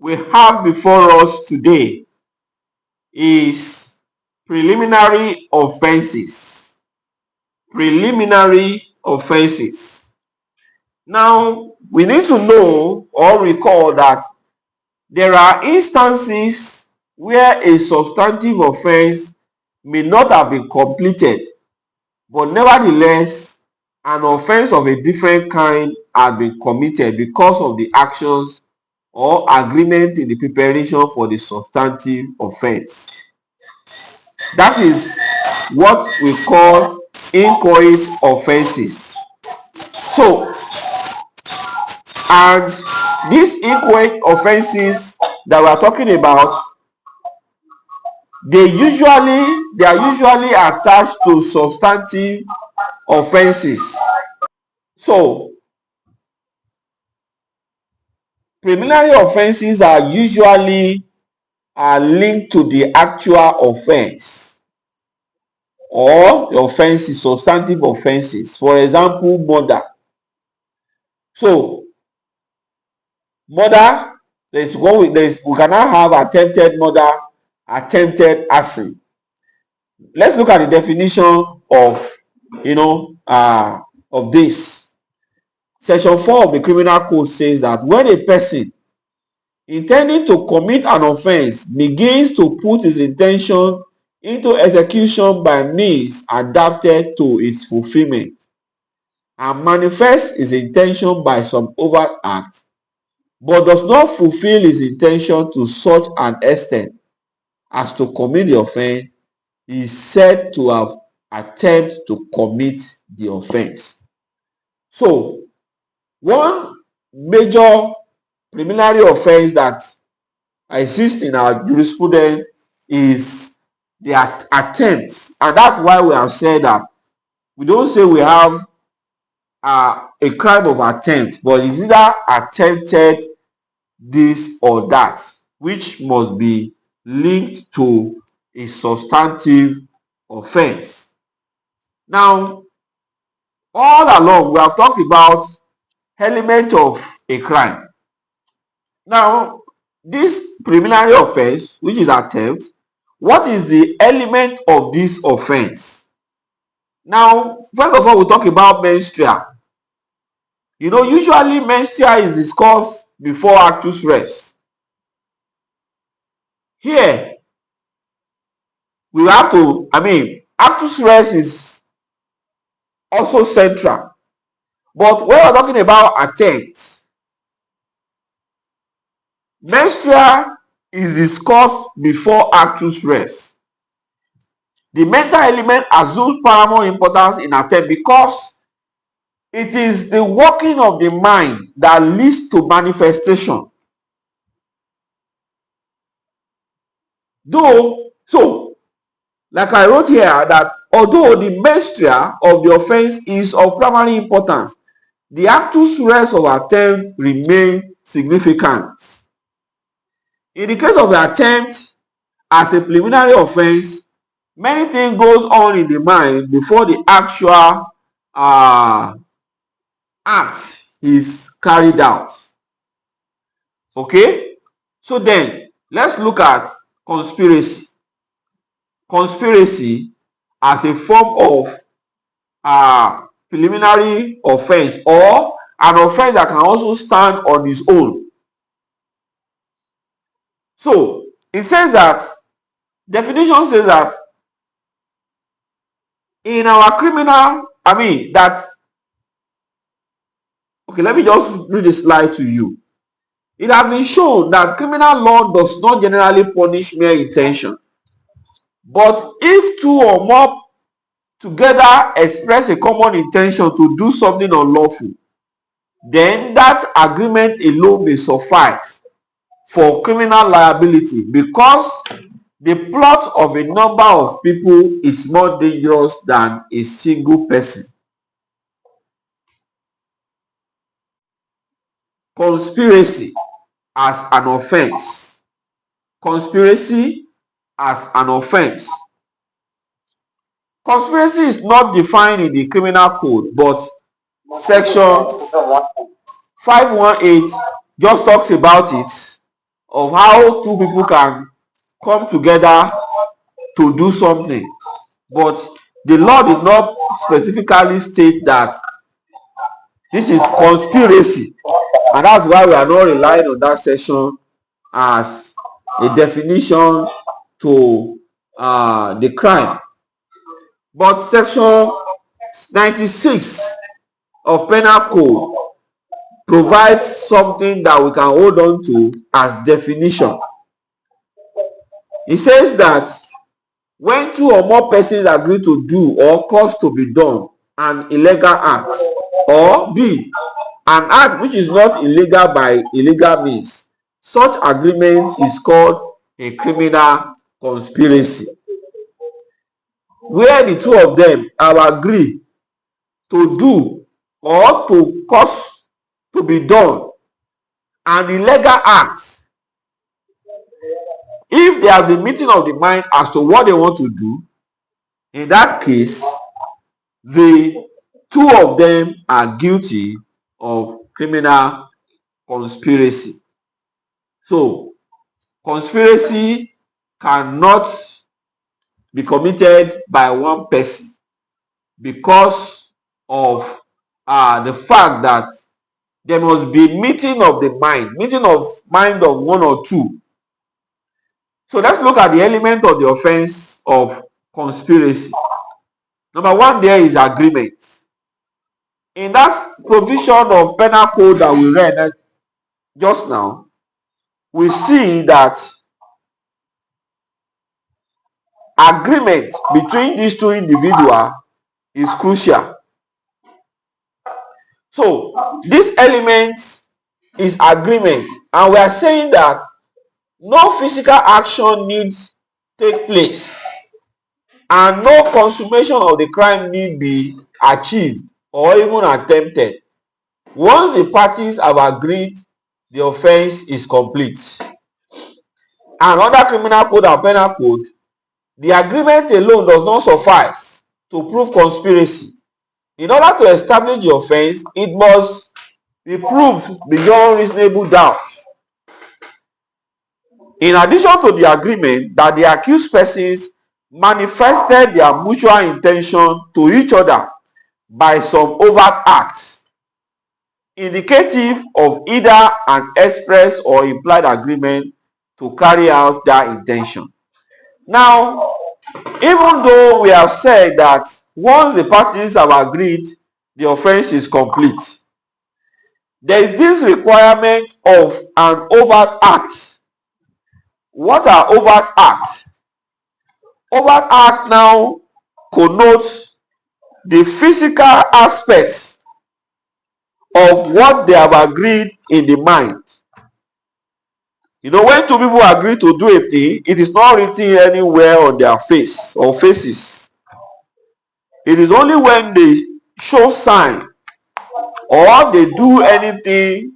we have before us today is preliminary offenses. Preliminary offenses. Now, we need to know or recall that there are instances where a substantive offense may not have been completed, but nevertheless, an offense of a different kind has been committed because of the actions or agreement in the preparation for the substantive offense. That is what we call inchoate offenses. So, and these inchoate offenses that we are talking about, they are usually attached to substantive offenses. So, preliminary offenses are usually linked to the actual offense, or the offense is substantive offenses. For example, murder. So, murder, we cannot have attempted murder, attempted arson. Let's look at the definition of of this. Section 4 of the Criminal Code says that when a person intending to commit an offense begins to put his intention into execution by means adapted to its fulfillment and manifests his intention by some overt act, but does not fulfill his intention to such an extent as to commit the offense, he is said to have attempted to commit the offense. So, one major preliminary offense that exists in our jurisprudence is the attempt, and that's why we have said that we don't say we have a crime of attempt, but it's either attempted this or that, which must be linked to a substantive offense. Now, all along we have talked about element of a crime. Now, this preliminary offense, which is attempt, what is the element of this offense? Now, first of all, we talk about mens rea. Usually mens rea is discussed before actus reus. Here, we have to, actus reus is also central. But when we're talking about attempt, mens rea is discussed before actus reus. The mental element assumes paramount importance in attempt because it is the working of the mind that leads to manifestation. Like I wrote here, that although the mens rea of the offense is of primary importance, the actus reus of attempt remain significant. In the case of the attempt as a preliminary offense, many things goes on in the mind before the actual act is carried out. Okay? So then, let's look at conspiracy. Conspiracy as a form of preliminary offense, or an offense that can also stand on its own. So, it says that, definition says that in our criminal, okay, let me just read the slide to you. It has been shown that criminal law does not generally punish mere intention. But if two or more together express a common intention to do something unlawful, then that agreement alone may suffice for criminal liability, because the plot of a number of people is more dangerous than a single person. Conspiracy as an offense. Conspiracy as an offense. Conspiracy is not defined in the criminal code, but section 518 just talks about it. of how two people can come together to do something, but the law did not specifically state that this is conspiracy, and that's why we are not relying on that section as a definition to the crime. But section 96 of penal code provides something that we can hold on to as definition. It says that when two or more persons agree to do or cause to be done an illegal act, or B, an act which is not illegal by illegal means, such agreement is called a criminal conspiracy. Where the two of them have agreed to do or to cause to be done an illegal act, if there has been meeting of the mind as to what they want to do, in that case, the two of them are guilty of criminal conspiracy. So, conspiracy cannot be committed by one person because of the fact that there must be meeting of mind of one or two. So let's look at the element of the offense of conspiracy. Number one there is agreement. In that provision of penal code that we read just now, we see that agreement between these two individuals is crucial. So this element is agreement, and we are saying that no physical action needs take place and no consummation of the crime need be achieved or even attempted. Once the parties have agreed, the offense is complete. And under criminal code and penal code, the agreement alone does not suffice to prove conspiracy. In order to establish the offense, it must be proved beyond reasonable doubt. In addition to the agreement that the accused persons manifested their mutual intention to each other by some overt acts, indicative of either an express or implied agreement to carry out that intention. Now, even though we have said that once the parties have agreed, the offense is complete, there is this requirement of an overt act. What are overt acts? Overt act now connotes the physical aspects of what they have agreed in the mind. You know, when two people agree to do a thing, it is not written anywhere on their face or faces. It is only when they show sign or they do anything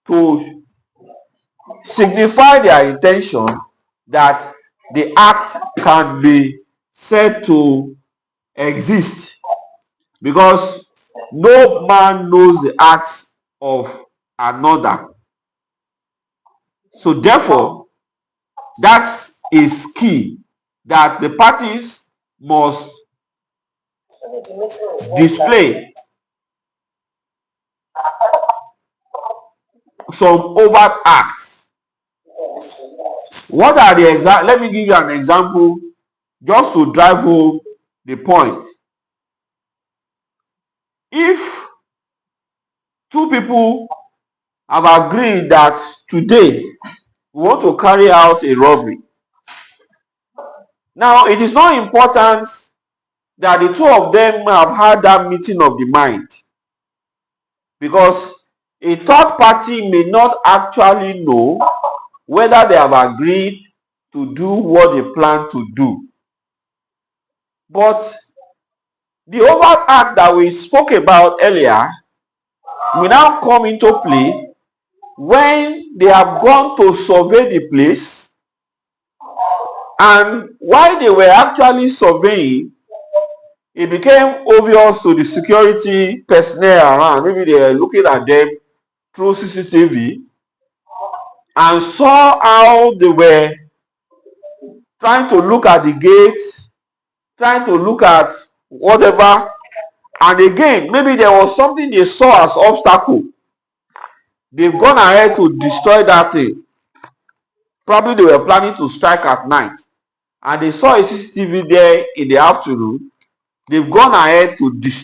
to signify their intention that the act can be said to exist, because no man knows the acts of another. So therefore, that is key, that the parties must display some overt acts. What are the exact? Let me give you an example just to drive home the point. If two people have agreed that today we want to carry out a robbery, now it is not important that the two of them have had that meeting of the mind, because a third party may not actually know whether they have agreed to do what they plan to do. But the overt act that we spoke about earlier will now come into play when they have gone to survey the place, and while they were actually surveying, it became obvious to the security personnel around, maybe they were looking at them through CCTV, and saw how they were trying to look at the gate, trying to look at whatever, and again maybe there was something they saw as obstacle. They've gone ahead to destroy that thing. Probably they were planning to strike at night and they saw a CCTV there in the afternoon. They've gone ahead to destroy